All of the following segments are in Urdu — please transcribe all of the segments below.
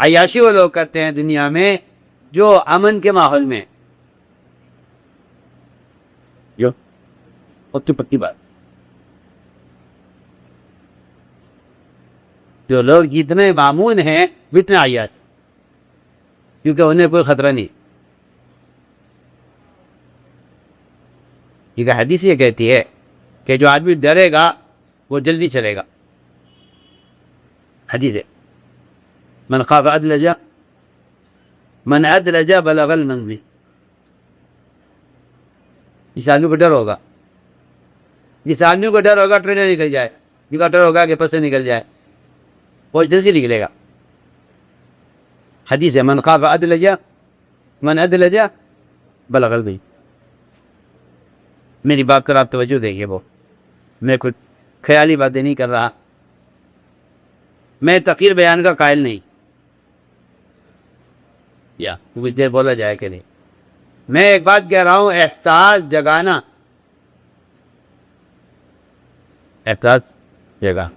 عیاشی وہ لوگ کرتے ہیں دنیا میں جو امن کے ماحول میں، جو پکی پکی بات، جو لوگ جتنے معمون ہیں اتنے عیاش، کیونکہ انہیں کوئی خطرہ نہیں. یہ حدیث یہ کہتی ہے کہ جو آدمی ڈرے گا وہ جلدی چلے گا. حدیث ہے من خاف ادلج من ادلج بلغ المنزل. جس آدمی کو ڈر ہوگا، جس آدمی کو ڈر ہوگا ٹرین نکل جائے، جس کا ڈر ہوگا کہ پس سے نکل جائے، وہ جلدی نکلے گا. حدیث ہے من خاف ادلج من ادلج بلغ المنزل. میری بات پر آپ توجہ دیکھیے، وہ میں کچھ خیالی باتیں نہیں کر رہا، میں تقریر بیان کا قائل نہیں، یا کچھ دیر بولا جائے کہ نہیں. میں ایک بات کہہ رہا ہوں، احساس جگانا، احساس جگا،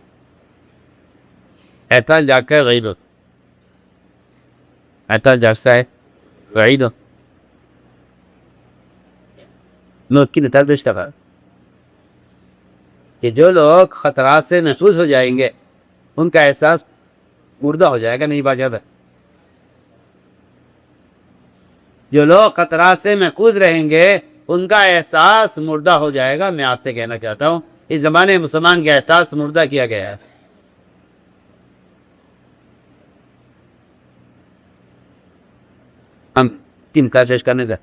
احساس جاگ کر غیب، احساس جاگتا ہے غیب. میں اس کی مثال پیش کر رہا کہ جو لوگ خطرات سے محفوظ ہو جائیں گے ان کا احساس مردہ ہو جائے گا. نہیں بات ہے، جو لوگ خطرات سے محفوظ رہیں گے ان کا احساس مردہ ہو جائے گا. میں آپ سے کہنا چاہتا ہوں اس زمانے مسلمان کا احساس مردہ کیا گیا ہے. ہم تین کوشش کرنے سے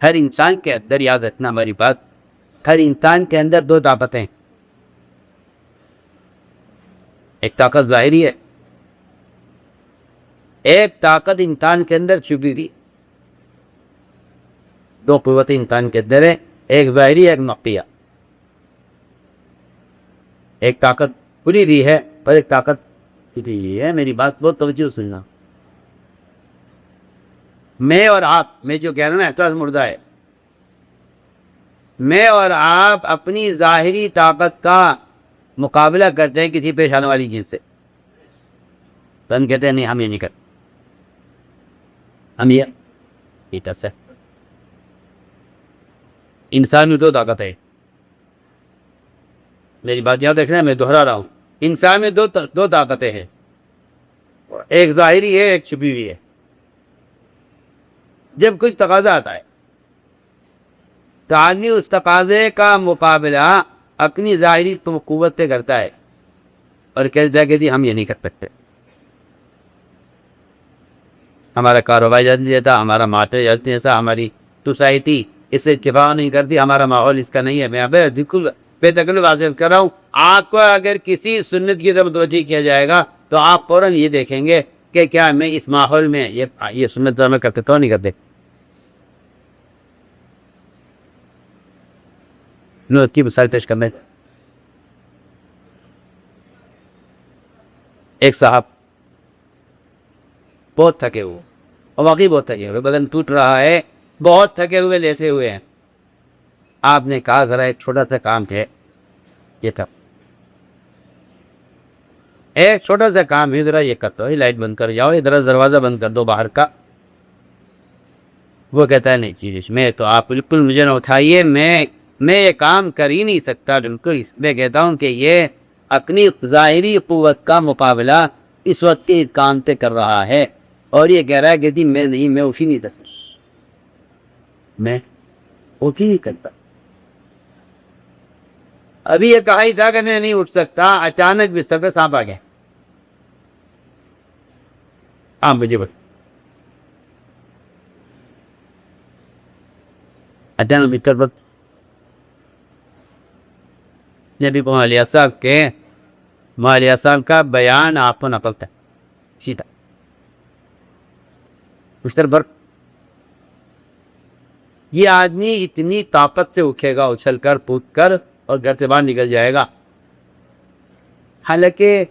ہر انسان کے اندر، یاد رکھنا ہماری بات، ہر انسان کے اندر دو طاقتیں ہیں. ایک طاقت ظاہری ہے، ایک طاقت انسان کے اندر چھپی ہوئی. دو قوتیں انسان کے اندر ہے، ایک ظاہری ایک مخفیہ. ایک طاقت کھلی ہوئی ہے اور ایک طاقت چھپی ہوئی ہے. میری بات بہت توجہ سننا. میں اور آپ، میں جو کہہ رہا ہوں نا احساس مردہ ہے، میں اور آپ اپنی ظاہری طاقت کا مقابلہ کرتے ہیں کسی پیش آنے والی چیز سے، تو ہم کہتے ہیں نہیں، ہم یہ نہیں کرتے، ہم یہ ٹس ہے. انسان میں دو طاقت ہے. میری بات یاد رکھنا ہے، میں دہرا رہا ہوں. انسان میں دو طاقتیں ہیں، ایک ظاہری ہے ایک چھپی ہوئی ہے. جب کچھ تقاضا آتا ہے تو آدمی اس تقاضے کا مقابلہ اپنی ظاہری قوت سے کرتا ہے اور کہتا ہے کہ جی ہم یہ نہیں کر سکتے، ہمارا کاروبار جلدی جاتا، ہمارا معاشرہ جلدی جیسا، ہماری سوسائٹی اس سے اتفاق نہیں کرتی، ہمارا ماحول اس کا نہیں ہے. میں بالکل بے تکلف حاصل کر رہا ہوں. آپ کو اگر کسی سنت کی طرف متوجہ کیا جائے گا تو آپ فوراً یہ دیکھیں گے کہ کیا میں اس ماحول میں یہ سنت میں کرتے تو نہیں کرتے. نوت کی مثال پیش کرنے، ایک صاحب بہت تھکے ہوئے، اور واقعی بہت تھکے ہوئے، بدن ٹوٹ رہا ہے، بہت تھکے ہوئے لیسے ہوئے ہیں. آپ نے کہا ذرا ایک چھوٹا سا کام ہے، یہ تھا ایک چھوٹا سا کام ہے، ذرا یہ کر دو، یہ لائٹ بند کر جاؤ، یہ ذرا دروازہ بند کر دو باہر کا. وہ کہتا ہے نہیں چیز میں تو آپ بالکل مجھے نہ اٹھائیے، میں یہ کام کر ہی نہیں سکتا. بالکل میں کہتا ہوں کہ یہ اپنی ظاہری قوت کا مقابلہ اس وقت کے کام سے کر رہا ہے، اور یہ کہہ رہا ہے کہ جی میں نہیں، میں اٹھ ہی نہیں سکتا، میں اٹھ ہی نہیں کرتا. ابھی یہ کہا ہی تھا کہ میں نہیں اٹھ سکتا، اچانک بستر پہ سانپ آ گیا. آپ مجھے بتا، اچانک بستر پر نبی علیہ السلام کے علیہ السلام کا بیان آپ کو نقل تھا سیدھا بستر پر. یہ آدمی اتنی طاقت سے اٹھے گا، اچھل کر کود کر، اور گھر سے باہر نکل جائے گا. حالانکہ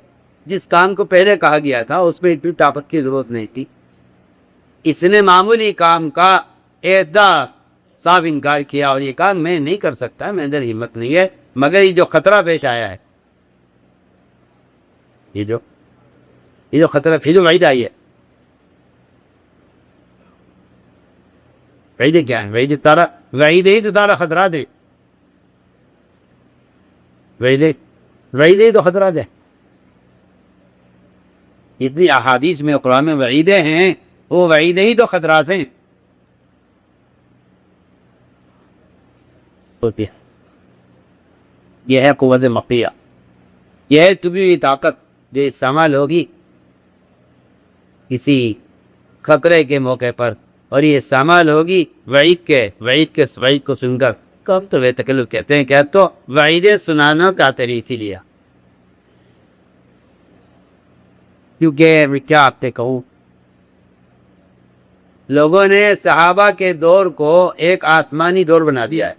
جس کام کو پہلے کہا گیا تھا اس میں اتنی طاقت کی ضرورت نہیں تھی. اس نے معمولی کام کا ایک صاف انکار کیا اور یہ کام میں نہیں کر سکتا، میرے اندر ہمت نہیں ہے. مگر یہ جو خطرہ پیش آیا ہے، یہ جو یہ جو خطرہ پھر جو وعید آئی ہے، وعید کیا ہے؟ وعید تارا، وعید ہی تو تارا خطرات ہے، وعید ہی تو خطرات ہے. اتنی احادیث میں قرآن میں وعیدیں ہیں، وہ وعیدیں ہی تو خطرات ہیں. یہ ہے قوت مخفیہ، یہ ہے طبعی طاقت جو استعمال ہوگی کسی خطرے کے موقع پر، اور یہ استعمال ہوگی وعید کو سن کر. کب تو وہ تکلف کہتے ہیں کہ اب تو وعیدیں سنانا کا اسی لیا. کیونکہ میں کیا آپ سے کہوں، لوگوں نے صحابہ کے دور کو ایک آسمانی دور بنا دیا ہے.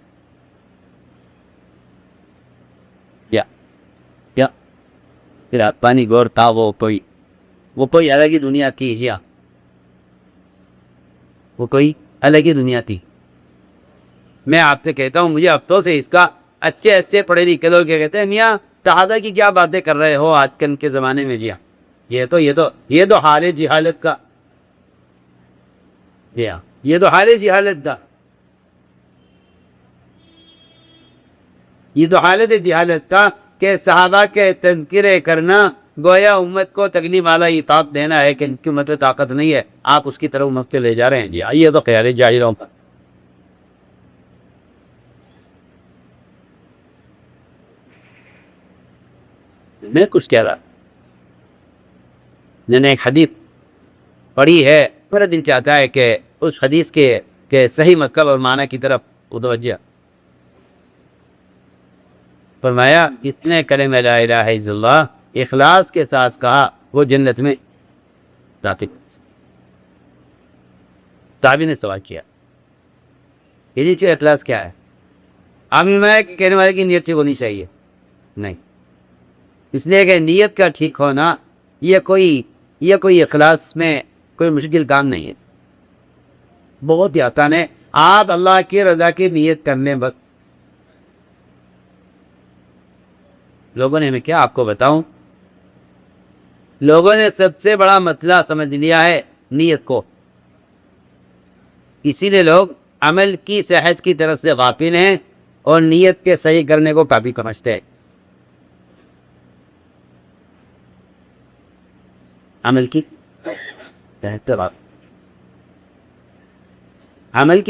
کیا پھر آسمانی دور تھا، وہ کوئی الگ ہی دنیا تھی. وہ کوئی الگ ہی دنیا تھی. میں آپ سے کہتا ہوں، مجھے ہفتوں سے اس کا اچھے پڑھے لکھے لوگ کیا کہتے ہیں، میاں تحادہ کی کیا باتیں کر رہے ہو آج کل کے زمانے میں. جی ہاں، یہ تو حال جہالت کا، جی ہاں یہ تو حال جہالت تھا، یہ تو حالت جہالت تھا کہ صحابہ کے تذکرے کرنا گویا امت کو تکلیف والا اطاعت دینا ہے کہ ان کی امت میں طاقت نہیں ہے، آپ اس کی طرف امت سے لے جا رہے ہیں. جی یہ تو خیال جاہلوں کا. میں کچھ کہہ رہا، میں نے ایک حدیث پڑھی ہے، میرا دل چاہتا ہے کہ اس حدیث کے صحیح مطلب اور معنی کی طرف متوجہ. فرمایا اتنے کلمہ لا الہ الا اللہ اخلاص کے ساتھ کہا وہ جنت میں داخل. تابعی نے سوال کیا یہ جو اخلاص کیا ہے؟ عام میں کہنے والے کی نیت ٹھیک ہونی چاہیے. نہیں، اس لیے کہ نیت کا ٹھیک ہونا یہ کوئی اخلاص میں کوئی مشکل کام نہیں ہے، بہت ہی آسان ہے. آپ اللہ کی رضا کی نیت کرنے وقت لوگوں نے، میں کیا آپ کو بتاؤں، لوگوں نے سب سے بڑا مسئلہ سمجھ لیا ہے نیت کو. اسی لیے لوگ عمل کی صحت کی طرف سے غافل ہیں اور نیت کے صحیح کرنے کو کافی سمجھتے ہیں. عمل کی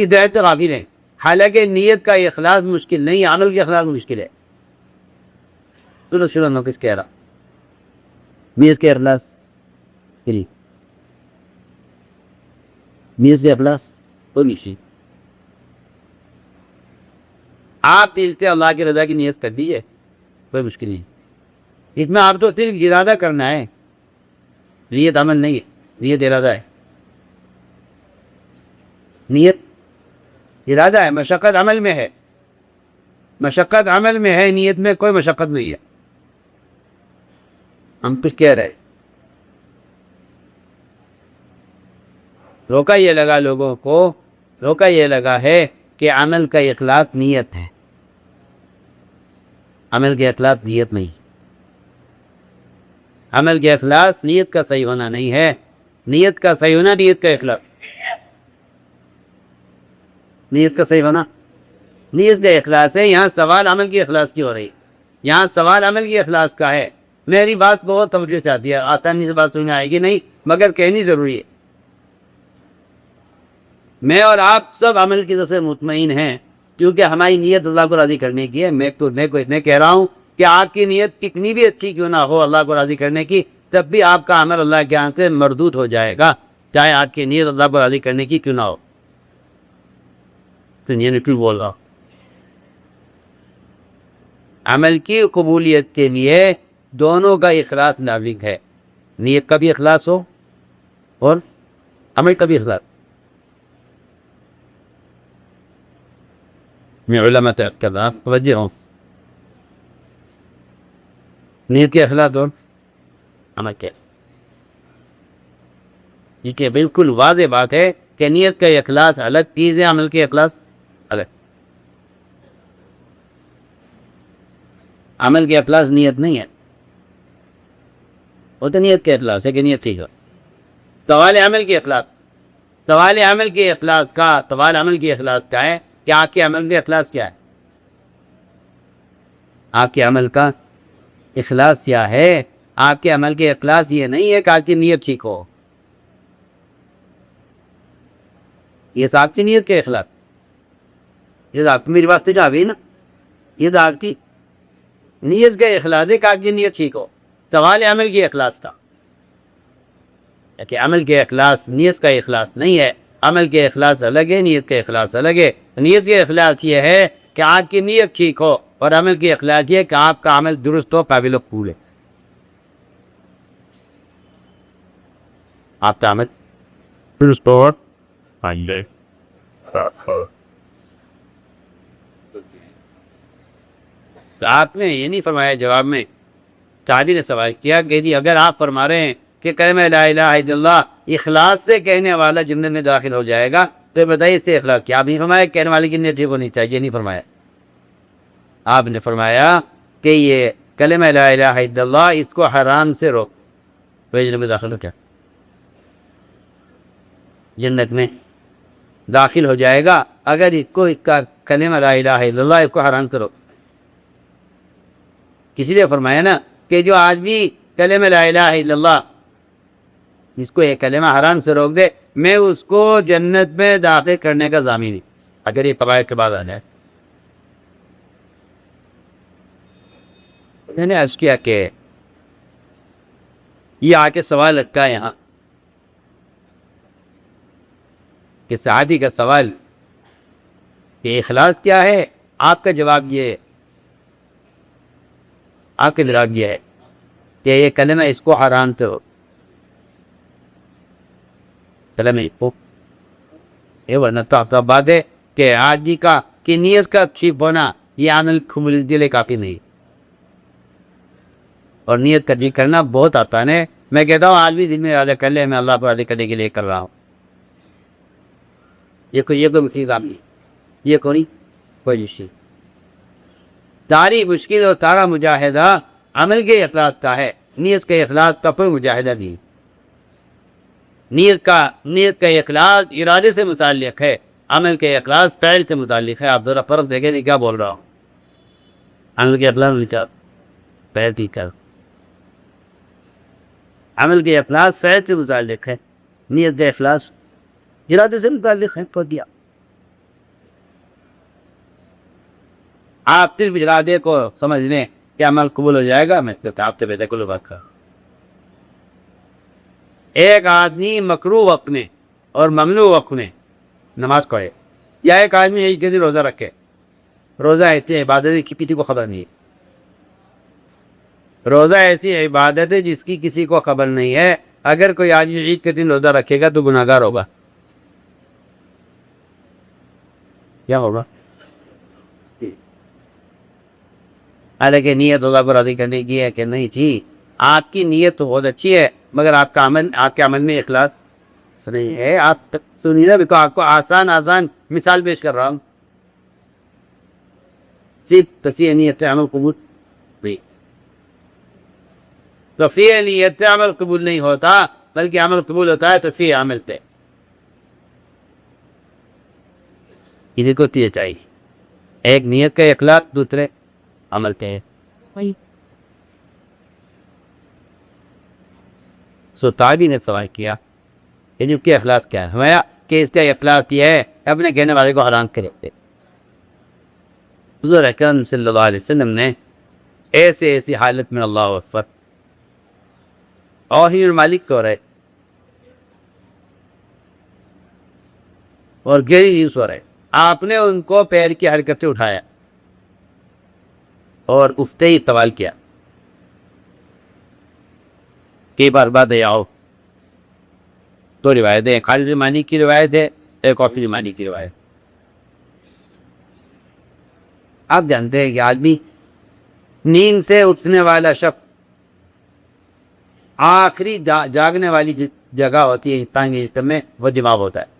دعت غافل ہے، حالانکہ نیت کا اخلاص مشکل نہیں، عمل کے اخلاص مشکل ہے. شروع کس کہہ رہا نیت کے اخلاص، نیت کے اخلاص کوئی نہیں. آپ تیرتے اللہ کی رضا کی نیت کر دیجیے، کوئی مشکل نہیں. اس میں آپ تو صرف ارادہ کرنا ہے، نیت عمل نہیں ہے، نیت ارادہ ہے. نیت ارادہ ہے، مشقت عمل میں ہے، مشقت عمل میں ہے، نیت میں کوئی مشقت نہیں ہے. ہم کچھ کہہ رہے، روکا یہ لگا لوگوں کو، روکا یہ لگا ہے کہ عمل کا اخلاص نیت ہے، عمل کے اخلاص نیت نہیں. عمل کے اخلاص نیت کا صحیح ہونا نہیں ہے، نیت کا صحیح ہونا نیت کا اخلاص، نیت کا صحیح ہونا نیت کا اخلاص ہے. یہاں سوال عمل کی اخلاص کی ہو رہی، یہاں سوال عمل کی اخلاص کا ہے. میری بات بہت توجہ سے آتی ہے، آسانی سے بات سننے آئے گی نہیں، مگر کہنی ضروری ہے. میں اور آپ سب عمل کی طرف سے مطمئن ہیں کیونکہ ہماری نیت اللہ کو راضی کرنے کی ہے. میں کو اتنے کہہ رہا ہوں کہ آپ کی نیت کتنی بھی اچھی کیوں نہ ہو اللہ کو راضی کرنے کی، تب بھی آپ کا عمل اللہ کے یہاں سے مردود ہو جائے گا، چاہے آپ کی نیت اللہ کو راضی کرنے کی کیوں نہ ہو. سنیے میں کیوں بول رہا ہوں. عمل کی قبولیت کے لیے دونوں کا اخلاص لازم ہے، نیت کا بھی اخلاص ہو اور عمل کا بھی اخلاص. میں علماء کر رہا توجہ ہوں، نیت کے اخلاص اور عمل کے، یہ بالکل واضح بات ہے کہ نیت کا اخلاص الگ چیز ہے، عمل کے اخلاص الگ. عمل کے اخلاص نیت نہیں ہے. وہ تو نیت کے اخلاص ہے کہ نیت ٹھیک ہو. طوال عمل کے اخلاص، طوال عمل کے اخلاص کا، طوال عمل کے اخلاص کیا ہے کہ آپ کے عمل کے اخلاص کیا ہے؟ آپ کے عمل کا اخلاص کیا ہے؟ آپ کے عمل کے اخلاص یہ نہیں ہے کہ آپ کی نیت ٹھیک ہو، یہ تو آپ کی نیت کے اخلاص، یہ تو آپ کی میری واسطے جا بھی نا، یہ تو آپ کی نیت کا اخلاص ہے کہ آپ کی نیت ٹھیک ہو. سوال عمل کی اخلاص تھا کہ عمل کے اخلاص نیت کا اخلاص نہیں ہے. عمل کے اخلاص الگ ہے، نیت کے اخلاص الگ ہے. نیت کے اخلاص یہ ہے کہ آپ کی نیت ٹھیک ہو، اور عمل کے اخلاص یہ ہے کہ آپ کا عمل درست ہو، قابل قبول ہے. آپ کا عمل درست ہو. تو آپ نے یہ نہیں فرمایا جواب میں، صحابی نے سوال کیا کہ جی اگر آپ فرما رہے ہیں کہ کلمہ لا الہ الا اللہ اخلاص سے کہنے والا جنت میں داخل ہو جائے گا، تو بتائیے اس سے اخلاص کیا؟ آپ نہیں فرمایا کہنے والے کی نیت ٹھیک ہونی چاہیے؟ نہیں فرمایا. آپ نے فرمایا کہ یہ کلمہ لا الہ الا اللہ اس کو حرام سے روک، تو جنت میں داخل ہو کیا؟ جنت میں داخل ہو جائے گا اگر اس کو اس کا کلمہ لا الہ الا اللہ اس کو حرام سے روک. کسی لیے فرمایا نا کہ جو آدمی کلمہ لا الہ الا اللہ اس کو ایک کلمہ حرام سے روک دے، میں اس کو جنت میں داخل کرنے کا ضامن ہوں اگر یہ قواعد کے بعد آ جائے. میں نے عرض کیا کہ یہ آ کے سوال رکھا ہے یہاں کہ صحابی کا سوال کہ اخلاص کیا ہے، آپ کا جواب یہ ہے، آپ کا جواب یہ ہے کہ یہ کلمہ اس کو حرام سے ہو، کلمہ اس کو یہ ورنہ تو آپ بات ہے کہ آدمی کا کہ نیت کا ٹھیک ہونا یہ عمل قبول کے لیے کافی نہیں، اور نیت کا ٹھیک کرنا بہت آسان ہے. میں کہتا ہوں آدمی دن میں ارادہ کر لے میں اللہ کو راضی کرنے کے لیے کر رہا ہوں، یہ کوئی چیز آپ نہیں، یہ کوئی چیز. ساری مشکل اور سارا مجاہدہ عمل کے اخلاص کا ہے، نیت کے اخلاص کا کوئی مجاہدہ نہیں. نیت کا اخلاص ارادے سے متعلق ہے، عمل کے اخلاص فعل سے متعلق ہے. آپ ذرا فرض دیکھیں کہ کیا بول رہا ہوں. عمل کے اخلاص فعل ٹھیک کر، عمل کے اخلاص فعل سے متعلق ہے، نیت کے اخلاص ارادے سے متعلق ہے. کو دیا آپ صرف ارادے کو سمجھ لیں کہ عمل قبول ہو جائے گا. میں آپ سے بہتر کلو بات کر. ایک آدمی مکروہ وقت میں اور ممنوع وقت میں نماز پڑھے، یا ایک آدمی ایک دن روزہ رکھے. روزہ ایسی عبادت ہے کہ کسی کو خبر نہیں ہے، روزہ ایسی عبادت ہے جس کی کسی کو خبر نہیں ہے. اگر کوئی آدمی عید کے دن روزہ رکھے گا تو گناہ گار ہوگا. کیا ہوگا؟ حالانکہ نیت اللہ کو راضی کرنے کی ہے کہ نہیں تھی. آپ کی نیت تو بہت اچھی ہے مگر آپ کے عمل میں اخلاص نہیں ہے. آپ سنیے نا، آپ کو آسان مثال پیش کر رہا ہوں. صرف تصحیح نیت سے عمل قبول نہیں، تصحیح نیت سے عمل قبول نہیں ہوتا، بلکہ عمل قبول ہوتا ہے تصحیح عمل پہ. یہ کو چیز چاہیے، ایک نیت کا اخلاص، دوسرے عمل پہ ہے. تابعی نے سوال کیا کہ جو کہ اخلاص کیا ہے؟ ہمارا کہ اس کا اخلاص یہ ہے اپنے کہنے والے کو حرام کرے. حضور اکرم صلی اللہ علیہ وسلم نے ایسی حالت میں اللہ اکبر اور ہی مالک کو رہے اور گہری نیند سو رہے، آپ نے ان کو پیر کی حرکت سے اٹھایا اور اٹھتے ہی سوال کیا کئی بار بعد آؤ. دو روایت ہے، خالد مانی کی روایت ہے، ایک اور مانی کی روایت. آپ جانتے ہیں کہ آدمی نیند سے اٹھنے والا شخص آخری جاگنے والی جگہ ہوتی ہے انسان کے جسم میں، وہ دماغ ہوتا ہے.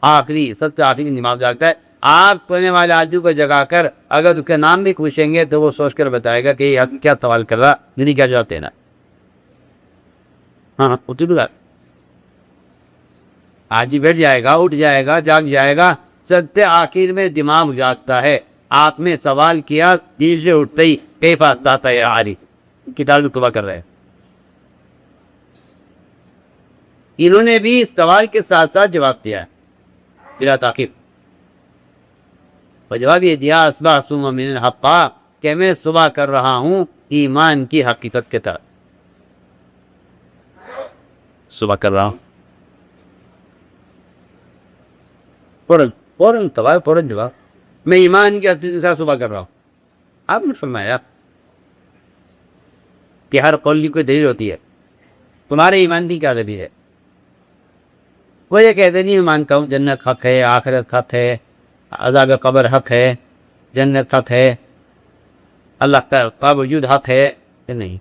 آخری سب سے آخری دماغ جاگتا ہے. آپ پڑھنے والے آدمی کو جگا کر اگر اس کے نام بھی پوچھیں گے تو وہ سوچ کر بتائے گا کہ یہ آدمی کیا سوال کر رہا، مجھے کیا جواب دینا۔ ہاں اٹھ بھی آج ہی بیٹھ جائے گا، اٹھ جائے گا، جاگ جائے گا۔ سدے آخر میں دماغ جاگتا ہے۔ آپ نے سوال کیا، دیر سے اٹھتے ہی کیف آتا ہے آری کتاب میں تباہ کر رہے ہیں۔ انہوں نے بھی اس سوال کے ساتھ ساتھ جواب دیا ہے بلا تاخیر۔ جواب یہ دیا اصبح صوم من الحقا، کہ میں صبح کر رہا ہوں ایمان کی حقیقت کے طرف، صبح کر رہا ہوں۔ فوراً جواب، میں ایمان کی حقیقت کے ساتھ صبح کر رہا ہوں۔ آپ نے فرمایا کہ ہر قول کی کوئی دلیل ہوتی ہے، تمہارے ایمان کی کیا دلیل ہے؟ وہ یہ کہتے نہیں میں مانتا ہوں جنت حق ہے، آخرت حق ہے، عذاب قبر حق ہے، جنت حق ہے، اللہ کا وجود حق ہے، نہیں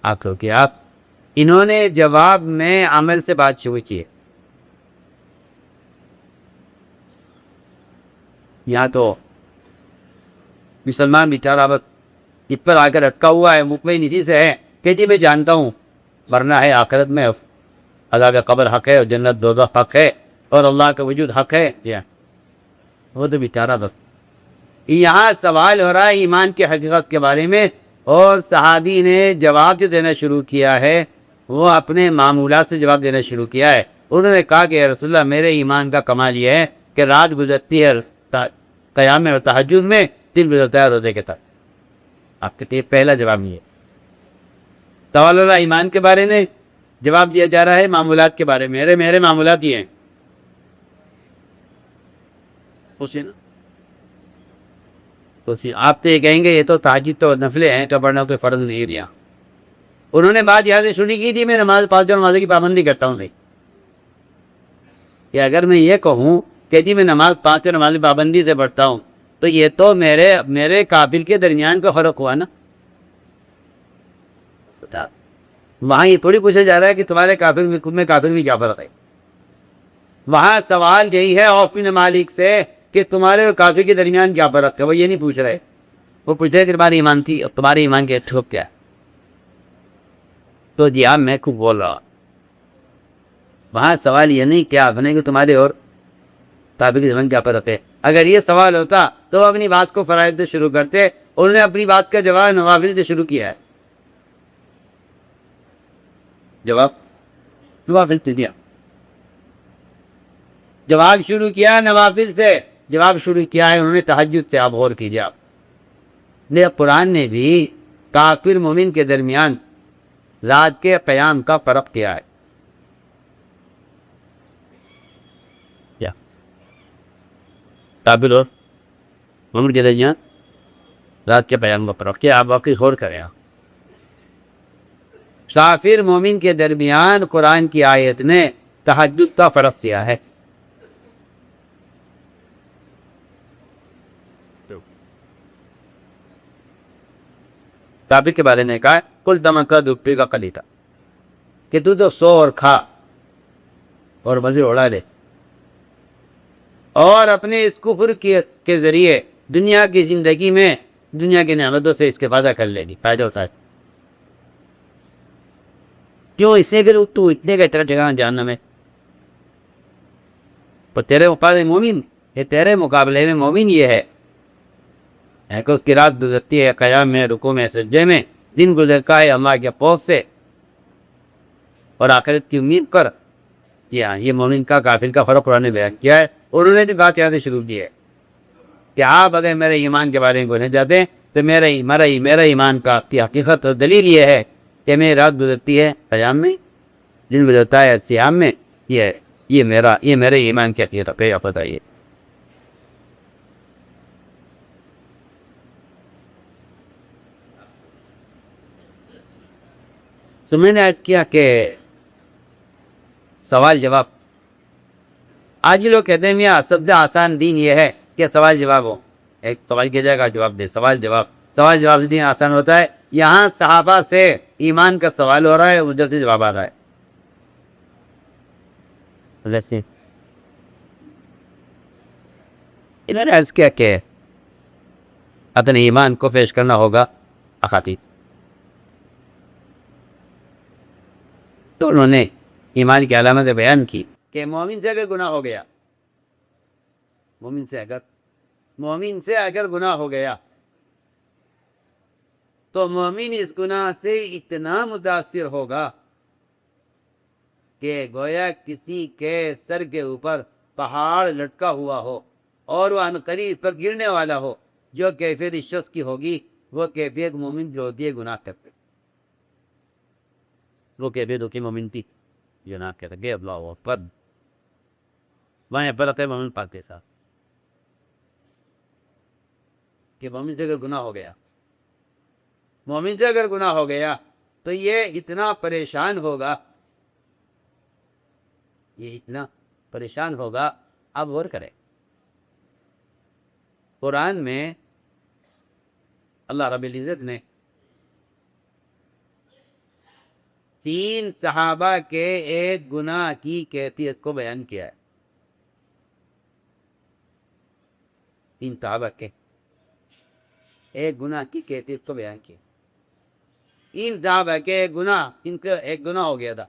آپ لوگ کیا آپ انہوں نے جواب میں عمل سے بات شروع کی ہے۔ یہاں تو مسلمان بیچارہ بس جب پر آ کر اٹکا ہوا ہے، مطمئن اسی سے ہے کہ جی میں جانتا ہوں مرنا ہے، آخرت میں عذاب قبر حق ہے اور جنت دوزخ حق ہے اور اللہ کا وجود حق ہے، وہ تو بیچارہ بس۔ یہاں سوال ہو رہا ہے ایمان کی حقیقت کے بارے میں، اور صحابی نے جواب جو دینا شروع کیا ہے وہ اپنے معمولات سے جواب دینا شروع کیا ہے۔ انہوں نے کہا کہ رسول اللہ میرے ایمان کا کمال یہ ہے کہ رات گزرتی ہے قیام اور تہجد میں، دن گزرتا ہے روزے کے تحت۔ آپ کے لیے پہلا جواب یہ ہے۔ سوال اللہ ایمان کے بارے میں جواب دیا جا رہا ہے معمولات کے بارے میں، میرے معمولات یہ ہیں تو آپ تو یہ کہیں گے یہ تو تہجد تو نفلیں ہیں تو پڑھنا کوئی فرض نہیں دیا۔ انہوں نے بات یہاں سے شروع کی تھی میں نماز پانچ نمازوں کی پابندی کرتا ہوں، نہیں کہ اگر میں یہ کہوں کہ جی میں نماز پانچ نماز کی پابندی سے پڑھتا ہوں تو یہ تو میرے کافر کے درمیان کا فرق ہوا نا۔ وہاں یہ تھوڑی پوچھا جا رہا ہے کہ تمہارے کافر میں کافر میں کیا فرق ہے، وہاں سوال یہی ہے اور اپنے مالک سے کہ تمہارے اور کافر کے درمیان کیا فرق ہے، وہ یہ نہیں پوچھ رہے، وہ پوچھ رہے کہ تمہاری ایمان تھی اور تمہارے ایمان کے ٹھوک کیا ہے۔ تو جی آپ میں خوب بول رہا ہوں، وہاں سوال یہ نہیں کیا بنے کہ تمہارے اور کافر کے درمیان کیا فرق ہے۔ اگر یہ سوال ہوتا تو اپنی بات کو فرائض سے شروع کرتے، انہوں نے اپنی بات کا جواب نوافل سے شروع کیا ہے، جواب نوافل سے دیا، جواب شروع کیا نوافل سے، جواب شروع کیا ہے انہوں نے تہجد سے۔ آپ غور کیجیے، آپ نے قرآن نے بھی کافر مومن کے درمیان رات کے قیام کا فرق کیا ہے، کافر اور مومن کے درمیان رات کے قیام کا فرق کیا، آپ واقعی غور کریں۔ کافر مومن کے درمیان قرآن کی آیت نے تہجد کا فرق کیا ہے۔ کافر کے بارے میں کہا کل دمکا دوپی کا قلیتا، کہ تو سو اور کھا اور مزے اڑا لے اور اپنے اس کفر کے ذریعے دنیا کی زندگی میں دنیا کی نعمتوں سے استفادہ کر لینی فائدہ ہوتا ہے۔ کیوں اس سے پھر تو اتنے کا اتنا جگہ جاننا میں تو تیرے مقابلے مومن، یہ تیرے مقابلے میں مومن یہ ہے کہ اس کی رات گزرتی ہے قیام میں، رکوع میں، سجدے میں، دن گزرتا ہے اللہ کے خوف سے اور آخرت کی امید پر۔ یہ مومن کا کافر کا فرق قرآن نے بیان کیا ہے۔ انہوں نے بھی بات یہاں سے شروع کی ہے کہ آپ اگر میرے ایمان کے بارے میں بولنا چاہتے ہیں تو میرا ایمان کا حقیقت اور دلیل یہ ہے کہ میری رات گزرتی ہے قیام میں، دن گزرتا ہے صیام میں، یہ میرے ایمان کی حقیقت ہے۔ آپ بتائیے تو میں نے عرض کیا کہ سوال جواب، آج ہی لوگ کہتے ہیں میاں سب سے آسان دین یہ ہے کہ سوال جواب ہو، ایک سوال کیا جائے گا جواب دے، سوال جواب دین آسان ہوتا ہے۔ یہاں صحابہ سے ایمان کا سوال ہو رہا ہے، ادھر سے جواب آ رہا ہے۔ انہوں نے عرض کیا کہ اپنے ایمان کو پیش کرنا ہوگا اخاطی. تو انہوں نے ایمان کی علامتیں بیان کی کہ مومن سے اگر گناہ ہو گیا، مومن سے اگر گناہ ہو گیا تو مومن اس گناہ سے اتنا متاثر ہوگا کہ گویا کسی کے سر کے اوپر پہاڑ لٹکا ہوا ہو اور وہ عنقریب اس پر گرنے والا ہو. جو کیفیت اس شخص کی ہوگی وہ کیفیت مومن جو ہوتی ہے گناہ کرتے، وہ کیفیت ہوتی مومن تھی گناہ کرتے گئے. اللہ اکبر. وہاں پر مومن پاتے صاحب کہ مومن سے اگر گناہ ہو گیا، مومن سے اگر گناہ ہو گیا تو یہ اتنا پریشان ہوگا، یہ اتنا پریشان ہوگا. اب غور کریں، قرآن میں اللہ رب العزت نے 3 صحابہ کے ایک گناہ کی کیفیت کو بیان کیا ہے. 3 صحابہ کے ایک گناہ کی کیفیت کو بیان کیا. ان صحابہ کے ایک گناہ، ان سے ایک گناہ ہو گیا تھا،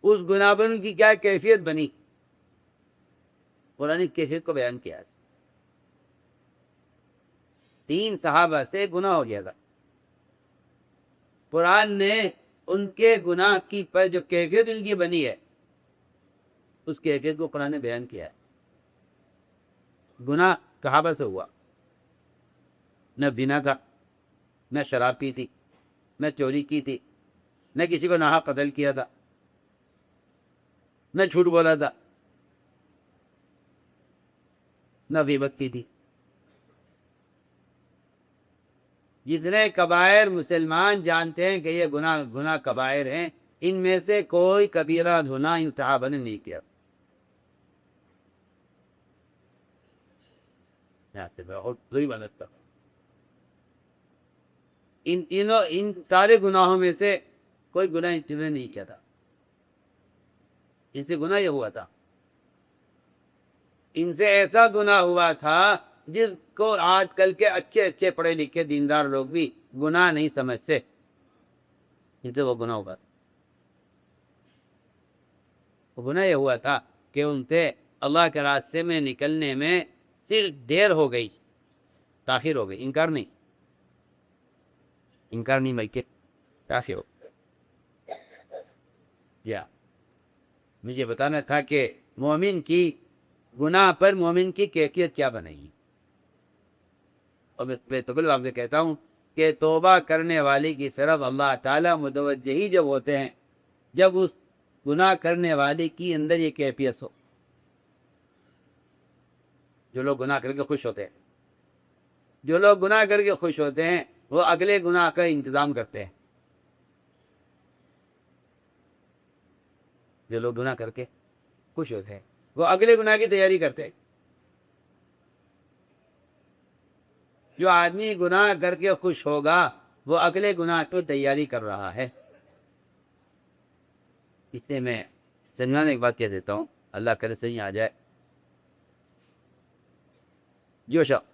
اس گناہ پر ان کی کیا کیفیت بنی، قرآن کیفیت کو بیان کیا. 3 صحابہ سے گناہ ہو گیا تھا، قرآن نے ان کے گناہ کی پر جو کیفیت ان کی بنی ہے اس کیفیت کو قرآن نے بیان کیا ہے. گناہ صحابہ سے ہوا، نہ زنا تھا، نہ شراب پی تھی، نہ چوری کی تھی، نہ کسی کو ناحق قتل کیا تھا، نہ جھوٹ بولا تھا، نہ غیبت کی تھی. جتنے کبائر مسلمان جانتے ہیں کہ یہ گناہ کبائر ہیں، ان میں سے کوئی کبیرہ گناہ ان صحابہ نے نہیں کیا. ان سارے گناہوں میں سے کوئی گناہ انہوں نے نہیں کیا تھا. اس سے گناہ یہ ہوا تھا، ان سے ایسا گناہ ہوا تھا جس کو آج کل کے اچھے پڑھے لکھے دیندار لوگ بھی گناہ نہیں سمجھتے، ان سے وہ گناہ ہوا تھا. وہ گناہ یہ ہوا تھا کہ ان سے اللہ کے راستے میں نکلنے میں صرف دیر ہو گئی، تاخیر ہو گئی. انکار نہیں بلکہ تاخیر ہو گیا. مجھے بتانا تھا کہ مومن کی گناہ پر مومن کی کیفیت کیا بنے گی. اور میں تو آپ سے کہتا ہوں کہ توبہ کرنے والے کی طرف اللہ تعالیٰ متوجہ ہی جب ہوتے ہیں جب اس گناہ کرنے والے کی اندر یہ کیفیت ہو. جو لوگ گناہ کر کے خوش ہوتے ہیں، جو لوگ گناہ کر کے خوش ہوتے ہیں وہ اگلے گناہ کا انتظام کرتے ہیں. جو لوگ گناہ کر کے خوش ہوتے ہیں وہ اگلے گناہ کی تیاری کرتے ہیں. جو آدمی گناہ کر کے خوش ہوگا وہ اگلے گناہ کی تیاری کر رہا ہے. اس سے میں سنجھانے ایک بات کہہ دیتا ہوں، اللہ کرے صحیح آ جائے. جو شخص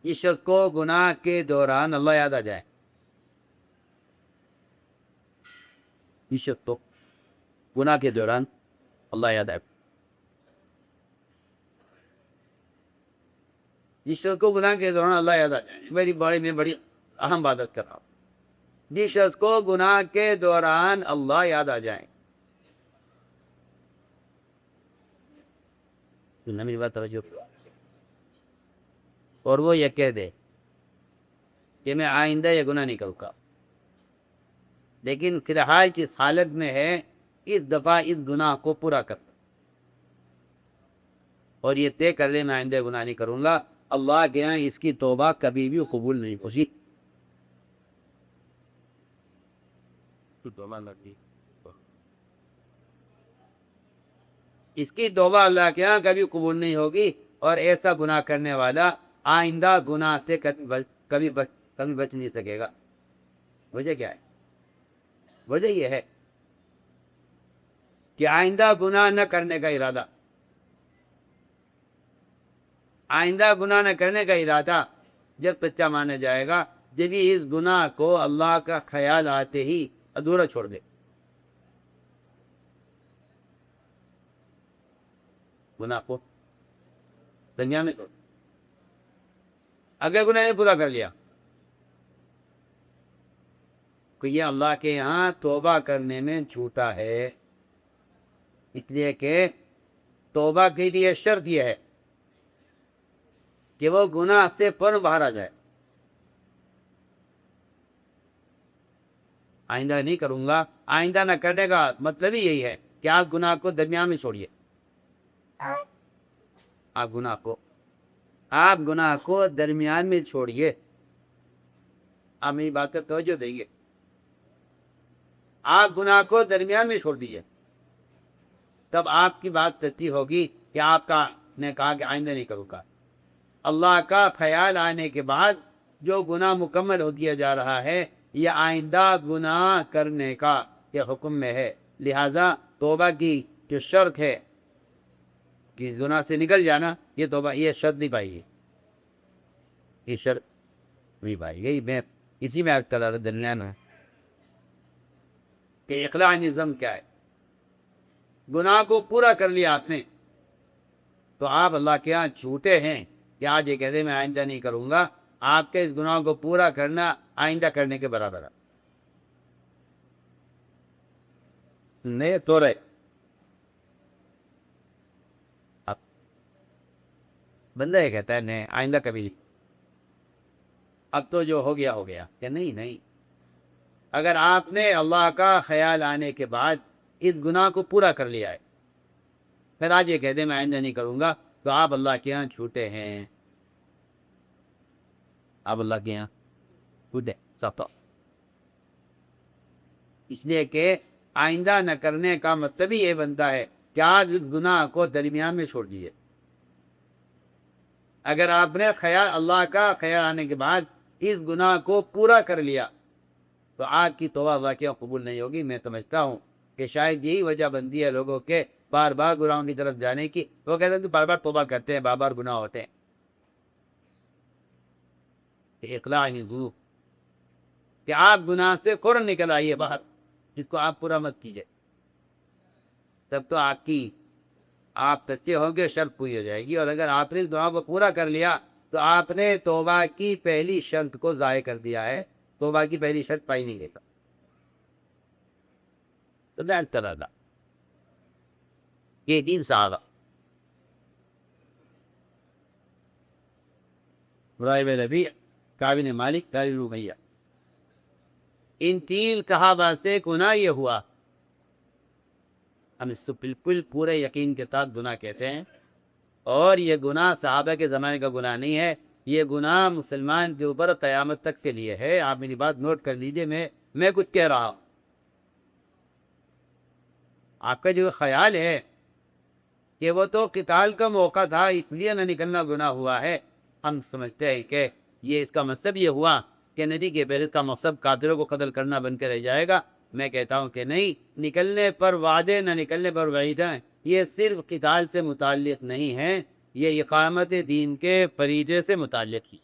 اس شخص کو گناہ کے دوران اللہ یاد آ جائے، اس شخص کو گناہ کے دوران اللہ یاد آئے، جس شخص کو گناہ کے دوران اللہ یاد آ جائے. میں بڑی اہم بات کر رہا ہوں. جس شخص کو گناہ کے دوران اللہ یاد آ جائے، میری بات توجہ، اور وہ یہ کہہ دے کہ میں آئندہ یہ گناہ نہیں کروں گا، لیکن فی الحال جس حالت میں ہے اس دفعہ اس گناہ کو پورا کر، اور یہ طے کر لے میں آئندہ گناہ نہیں کروں گا، اللہ کے یہاں اس کی توبہ کبھی بھی قبول نہیں ہوگی. اس کی توبہ اللہ کے یہاں کبھی قبول نہیں ہوگی، اور ایسا گناہ کرنے والا آئندہ گناہ سے کبھی بچ نہیں سکے گا. وجہ کیا ہے؟ وجہ یہ ہے کہ آئندہ گناہ نہ کرنے کا ارادہ. آئندہ گناہ نہ کرنے کا ارادہ جب سچا مانا جائے گا جب یہ اس گناہ کو اللہ کا خیال آتے ہی ادھورا چھوڑ دے. گناہ کو دنیا میں اگر گناہ نے پورا کر لیا تو یہ اللہ کے یہاں توبہ کرنے میں جھوٹا ہے، اس لیے کہ توبہ کے لیے شرط یہ ہے کہ وہ گناہ سے فوراً باہر آ جائے. آئندہ نہیں کروں گا، آئندہ نہ کرنے کا مطلب ہی یہی ہے کہ آپ گناہ کو درمیان میں چھوڑیے. آپ گناہ کو درمیان میں چھوڑیے. آپ میری بات پر توجہ دیں گے. آپ گناہ کو درمیان میں چھوڑ دیجیے، تب آپ کی بات سچی ہوگی کہ آپ کا نے کہا کہ آئندہ نہیں کروں گا. اللہ کا خیال آنے کے بعد جو گناہ مکمل ہو دیا جا رہا ہے یہ آئندہ گناہ کرنے کا یہ حکم میں ہے. لہذا توبہ کی جو شرط ہے کہ گناہ سے نکل جانا، یہ توبہ یہ شرط نہیں پائی گی، یہ شرط نہیں پائی گئی. میں اسی میں کر رہا درمیان ہے کہ اقلاع نظم کیا ہے. گناہ کو پورا کر لیا آپ نے تو آپ اللہ کے یہاں جھوٹے ہیں کہ آج یہ کہتے میں آئندہ نہیں کروں گا. آپ کے اس گناہ کو پورا کرنا آئندہ کرنے کے برابر ہے. نہیں تو رہے اب بندہ یہ کہتا ہے نہیں آئندہ کبھی نہیں، اب تو جو ہو گیا ہو گیا. کہ نہیں، اگر آپ نے اللہ کا خیال آنے کے بعد اس گناہ کو پورا کر لیا ہے پھر آج یہ کہتے میں آئندہ نہیں کروں گا تو آپ اللہ کے یہاں جھوٹے ہیں. آپ اللہ کے یہاں جھوٹے سب. اس لیے کہ آئندہ نہ کرنے کا مطلب ہی یہ بنتا ہے کہ آج اس گناہ کو درمیان میں چھوڑ دیجیے. اگر آپ نے خیال اللہ کا خیال آنے کے بعد اس گناہ کو پورا کر لیا تو آپ کی توبہ اللہ کے یہاں قبول نہیں ہوگی. میں سمجھتا ہوں کہ شاید یہی وجہ بنتی ہے لوگوں کے بار بار گناہوں کی طرف جانے کی. وہ کہتے ہیں کہ بار بار توبہ کرتے ہیں، بار بار گناہ ہوتے ہیں. اقلاع نظم کہ آپ گناہ سے فوراً نکل آئیے باہر، جس کو آپ پورا مت کیجیے. تب تو آپ سچے ہوں گے، شرط پوری ہو جائے گی. اور اگر آپ نے اس دعا کو پورا کر لیا تو آپ نے توبہ کی پہلی شرط کو ضائع کر دیا ہے. توبہ کی پہلی شرط پائی نہیں دیتا. تو میں طرح تھا یہ 3 صحابہ رائب نبی، کعب بن مالک، طارق بن ربیعہ، ان 3 صحابہ سے گناہ یہ ہوا. ہم اس سے بالکل پورے یقین کے ساتھ گناہ کہتے ہیں، اور یہ گناہ صحابہ کے زمانے کا گناہ نہیں ہے. یہ گناہ مسلمان کے اوپر قیامت تک کے لیے ہے. آپ میری بات نوٹ کر لیجئے. میں کچھ کہہ رہا ہوں. آپ کا جو خیال ہے کہ وہ تو قتال کا موقع تھا اس لیے نہ نکلنا گناہ ہوا ہے، ہم سمجھتے ہیں کہ یہ اس کا مطلب یہ ہوا کہ ندی کے پہلے کا مقصد قاتلوں کو قتل کرنا بن کے رہ جائے گا. میں کہتا ہوں کہ نہیں، نکلنے پر وعدے نہ نکلنے پر وعیدیں یہ صرف قتال سے متعلق نہیں ہیں، یہ اقامت دین کے فریضے سے متعلق ہی.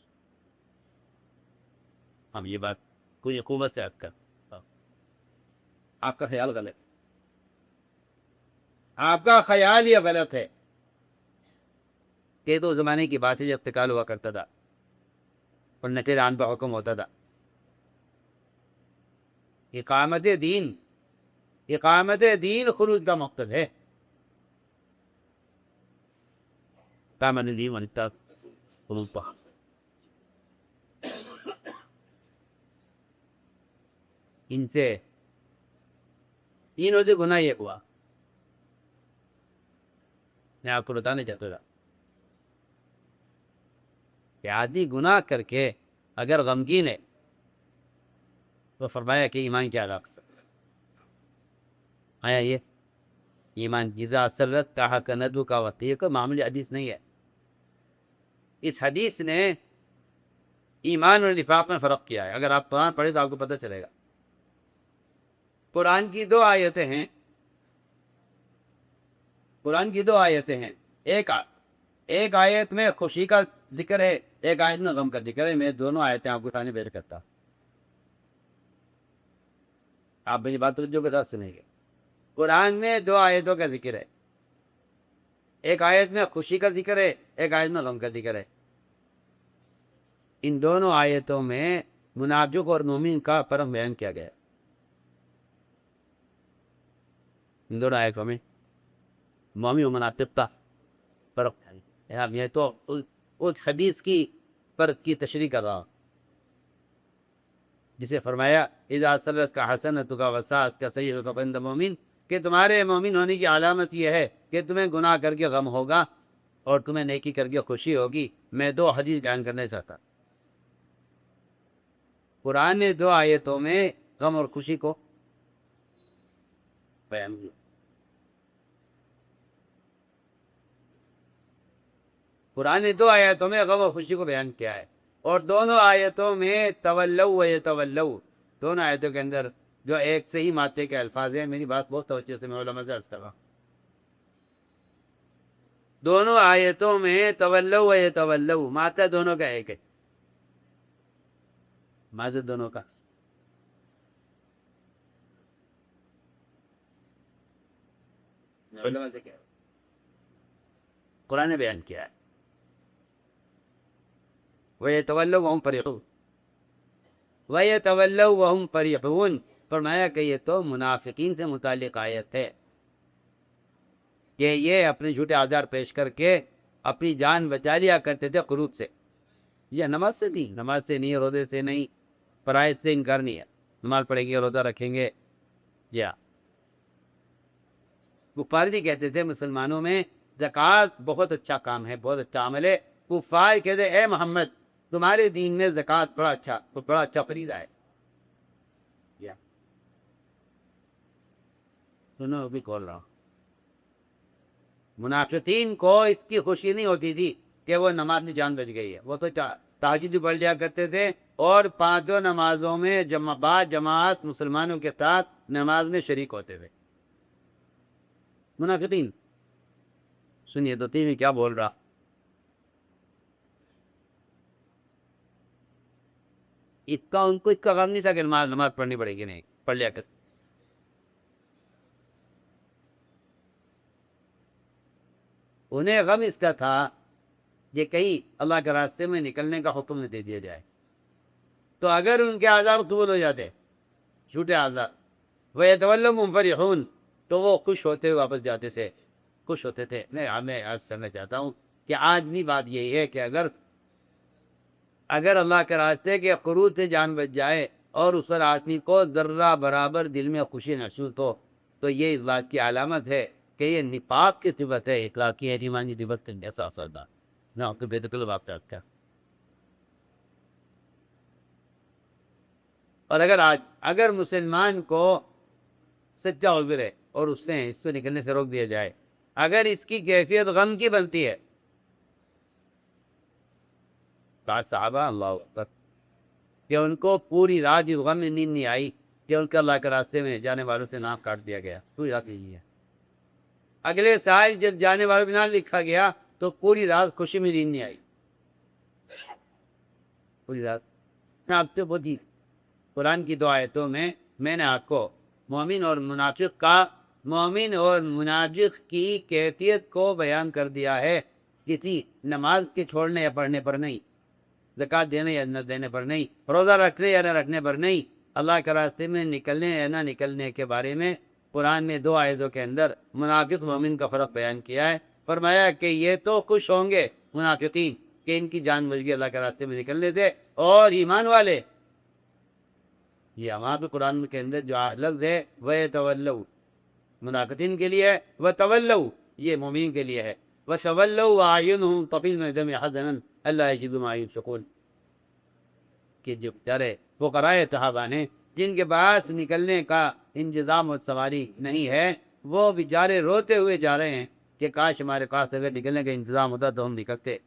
ہم یہ بات کوئی حکومت سے ہٹ کر آپ کا خیال غلط، آپ کا خیال یہ غلط ہے کہ تو زمانے کی بات سے جب قتال ہوا کرتا تھا اور نچے ران پر حکم ہوتا تھا. اقامت دین خروج کا مقصد ہے. کامن دین ونتا خروج پر ان سے تینوں سے گناہ یہ ہوا. میں آپ کو بتانا چاہتا تھا کہ آدمی گناہ کر کے اگر غمگین ہے تو فرمایا کہ ایمان کیا علاقہ آیا. یہ ایمان جزا سرت کہا کا ندو کا وقت یہ کوئی معمولی حدیث نہیں ہے. اس حدیث نے ایمان اور نفاق میں فرق کیا ہے. اگر آپ قرآن پڑھیں تو آپ کو پتہ چلے گا. قرآن کی 2 آیتیں ہیں. ایک آیت میں خوشی کا ذکر ہے، ایک آیت میں غم کا ذکر ہے. میں دونوں آیتیں آپ کو سامنے پیش کرتا ہوں، آپ میری بات توجہ کے ساتھ سنیں گے. قرآن میں دو آیتوں کا ذکر ہے، ایک آیت میں خوشی کا ذکر ہے، ایک آیت میں غم کا ذکر ہے. ان دونوں آیتوں میں منافق اور مومن کا فرق بیان کیا گیا ہے. ان دونوں آیتوں میں مومن و منافق کا فرق ہے. یہ تو اس حدیث کی فرق کی تشریح کر رہا ہوں جسے فرمایا اذا سلس کا حسنۃ کا وساس کا سیئۃ کا بند مومن، کہ تمہارے مومن ہونے کی علامت یہ ہے کہ تمہیں گناہ کر کے غم ہوگا اور تمہیں نیکی کر کے خوشی ہوگی. میں دو حدیث بیان کرنا چاہتا. قرآن نے دو آیتوں میں غم اور خوشی کو بیان کیا. قرآن نے دو آیتوں میں غم اور خوشی کو بیان کیا ہے، اور دونوں آیتوں میں تولوا و یتولوا، دونوں آیتوں کے اندر جو ایک سے ہی ماتے کے الفاظ ہیں. میری بات بہت توجہ سے میں علماء سے عرض کر رہا ہوں. دونوں آیتوں میں تولوا و یتولوا، ماتا دونوں کا ایک ہے، ماضی دونوں کا. علماء سے کیا ہے؟ قرآن نے بیان کیا ہے وَيَتَوَلَّوْا وَهُمْ فَرِحُونَ، وَيَتَوَلَّوْا وَهُمْ فَرِحُونَ. فرمایا کہ یہ تو منافقین سے متعلق آیت ہے کہ یہ اپنے جھوٹے آزار پیش کر کے اپنی جان بچا لیا کرتے تھے قنوت سے. یہ نماز سے نہیں، نماز سے نہیں، روزے سے نہیں، فرائض سے انکار نہیں ہے. نماز پڑھیں گے، روزہ رکھیں گے. یا کفار بھی کہتے تھے مسلمانوں میں زکوٰۃ بہت اچھا کام ہے، بہت اچھا عمل ہے. کفار کہتے اے محمد تمہارے دین میں زکوٰۃ بڑا اچھا فریضہ ہے. یا سنو بھی کھول رہا ہوں. منافقین کو اس کی خوشی نہیں ہوتی تھی کہ وہ نماز میں جان بچ گئی ہے. وہ تو تہجد پڑھ لیا کرتے تھے اور پانچوں نمازوں میں جماعت مسلمانوں کے ساتھ نماز میں شریک ہوتے تھے. منافقین سنیے تو تین کیا بول رہا. ان کو اس کا غم نہیں تھا کہ نماز پڑھنی پڑے گی، نہیں پڑھ لیا کر. انہیں غم اس کا تھا کہ کہیں اللہ کے راستے میں نکلنے کا حکم نہ دے دیا جائے، تو اگر ان کے عذاب قبول ہو جاتے، جھوٹے عذاب، وَيَتَوَلَّوْا وَهُمْ فَرِحُونَ، تو وہ خوش ہوتے ہوئے واپس جاتے تھے، خوش ہوتے تھے. میں آج سمجھنا چاہتا ہوں کہ آج بھی بات یہی ہے کہ اگر اللہ کے راستے کے قنوت سے جان بچ جائے اور اس پر آدمی کو ذرہ برابر دل میں خوشی محسوس ہو، تو یہ اس بات کی علامت ہے کہ یہ نفاق کی صفت ہے، اخلاقی ہے، ایمانی صفت ایسا اثردار نہ آپ کے بے دخل آپ کا. اور اگر مسلمان کو سچا عذر ہے اور اس سے نکلنے سے روک دیا جائے، اگر اس کی کیفیت غم کی بنتی ہے، بعض صحابہ اللہ اکبر کہ ان کو پوری رات اس غم میں نیند نہیں آئی کہ ان کے اللہ کے راستے میں جانے والوں سے نام کاٹ دیا گیا. پوری رات یہی ہے. اگلے سال جب جانے والوں کا نام لکھا گیا تو پوری رات خوشی میں نیند نہیں آئی، پوری رات. آپ سے بہت قرآن کی دو آیتوں میں نے آپ کو مومن اور منافق کی کیفیت کو بیان کر دیا ہے. کسی نماز کے چھوڑنے یا پڑھنے پر نہیں، زکوٰۃ دینے یا نہ دینے پر نہیں، روزہ رکھنے یا نہ رکھنے پر نہیں، اللہ کے راستے میں نکلنے یا نہ نکلنے کے بارے میں قرآن نے دو آیتوں کے اندر منافق مومن کا فرق بیان کیا ہے. فرمایا کہ یہ تو خوش ہوں گے منافقین کہ ان کی جان بچ گئی اللہ کے راستے میں نکلنے سے، اور ایمان والے، یہ ہمارے بھی قرآن کے اندر جو لفظ ہے وَيَتَوَلَّوْا منافقین کے لیے ہے، وَتَوَلَّوْا یہ مومنین کے لیے ہے. وَتَوَلَّوْا وَأَعْيُنُهُمْ تَفِيضُ مِنَ الدَّمْعِ حَزَنًا أَلَّا يَجِدُوا مَا يُنْفِقُونَ، کہ جو ڈرے فقراء صحابہ نے جن کے پاس نکلنے کا انتظام و سواری نہیں ہے، وہ بیچارے روتے ہوئے جا رہے ہیں کہ کاش ہمارے پاس اگر نکلنے کا انتظام ہوتا تو ہم نکلتے.